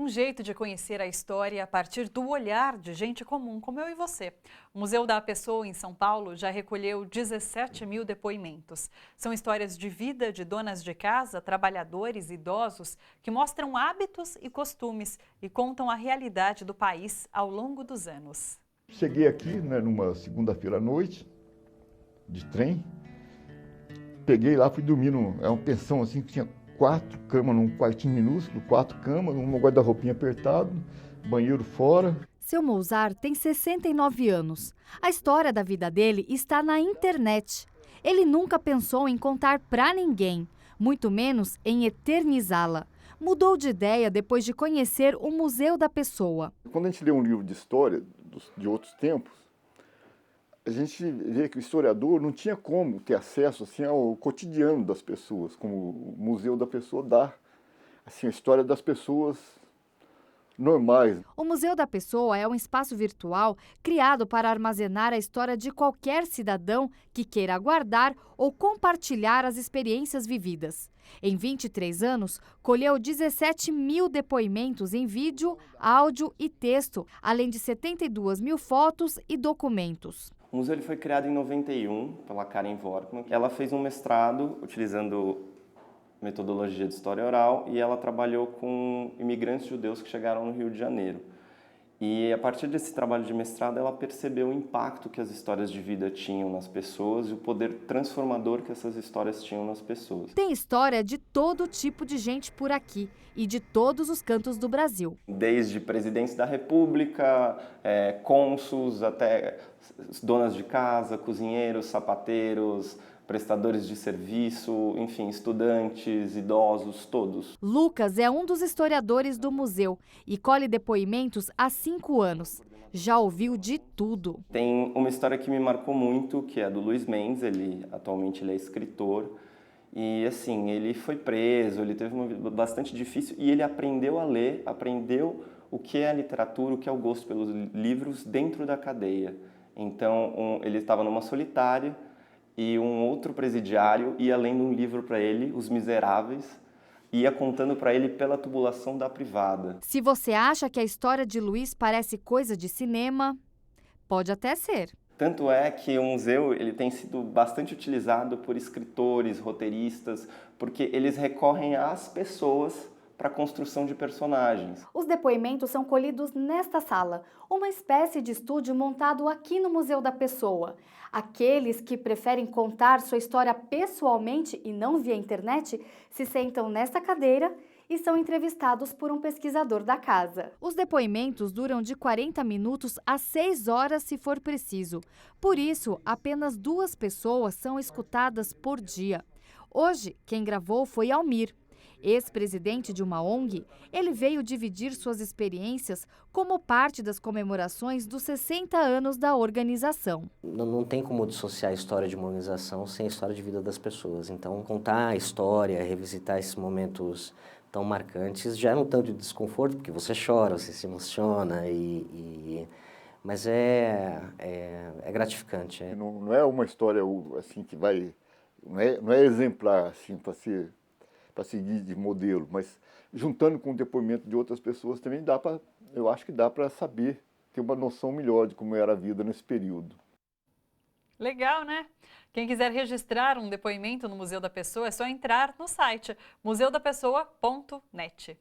Um jeito de conhecer a história a partir do olhar de gente comum, como eu e você. O Museu da Pessoa, em São Paulo, já recolheu 17 mil depoimentos. São histórias de vida de donas de casa, trabalhadores, idosos, que mostram hábitos e costumes e contam a realidade do país ao longo dos anos. Cheguei aqui, numa segunda-feira à noite, de trem. Peguei lá, fui dormir, é uma pensão assim que tinha 4 camas num quartinho minúsculo, 4 camas, um guarda-roupinha apertado, banheiro fora. Seu Mouzar tem 69 anos. A história da vida dele está na internet. Ele nunca pensou em contar para ninguém, muito menos em eternizá-la. Mudou de ideia depois de conhecer o Museu da Pessoa. Quando a gente lê um livro de história de outros tempos, a gente vê que o historiador não tinha como ter acesso assim, ao cotidiano das pessoas, como o Museu da Pessoa dá, assim, a história das pessoas normais. O Museu da Pessoa é um espaço virtual criado para armazenar a história de qualquer cidadão que queira guardar ou compartilhar as experiências vividas. Em 23 anos, colheu 17 mil depoimentos em vídeo, áudio e texto, além de 72 mil fotos e documentos. O museu ele foi criado em 91 pela Karen Workman. Ela fez um mestrado utilizando metodologia de história oral e ela trabalhou com imigrantes judeus que chegaram no Rio de Janeiro. E a partir desse trabalho de mestrado ela percebeu o impacto que as histórias de vida tinham nas pessoas e o poder transformador que essas histórias tinham nas pessoas. Tem história de todo tipo de gente por aqui e de todos os cantos do Brasil. Desde presidentes da República, cônsuls, até donas de casa, cozinheiros, sapateiros, prestadores de serviço, enfim, estudantes, idosos, todos. Lucas é um dos historiadores do museu e colhe depoimentos há 5 anos. Já ouviu de tudo. Tem uma história que me marcou muito, que é do Luiz Mendes, atualmente ele é escritor. E assim, ele foi preso, ele teve uma vida bastante difícil e ele aprendeu a ler, aprendeu o que é a literatura, o que é o gosto pelos livros dentro da cadeia. Então, ele estava numa solitária e um outro presidiário ia lendo um livro para ele, Os Miseráveis, ia contando para ele pela tubulação da privada. Se você acha que a história de Luiz parece coisa de cinema, pode até ser. Tanto é que o museu ele tem sido bastante utilizado por escritores, roteiristas, porque eles recorrem às pessoas para a construção de personagens. Os depoimentos são colhidos nesta sala, uma espécie de estúdio montado aqui no Museu da Pessoa. Aqueles que preferem contar sua história pessoalmente e não via internet se sentam nesta cadeira e são entrevistados por um pesquisador da casa. Os depoimentos duram de 40 minutos a 6 horas se for preciso. Por isso, apenas 2 pessoas são escutadas por dia. Hoje, quem gravou foi Almir. Ex-presidente de uma ONG, ele veio dividir suas experiências como parte das comemorações dos 60 anos da organização. Não tem como dissociar a história de uma organização sem a história de vida das pessoas. Então, contar a história, revisitar esses momentos tão marcantes, gera um tanto de desconforto, porque você chora, você se emociona, mas é gratificante. Não é uma história assim que vai... Não é exemplar assim, para seguir de modelo, mas juntando com o depoimento de outras pessoas também eu acho que dá para saber, ter uma noção melhor de como era a vida nesse período. Legal, né? Quem quiser registrar um depoimento no Museu da Pessoa é só entrar no site museudapessoa.net.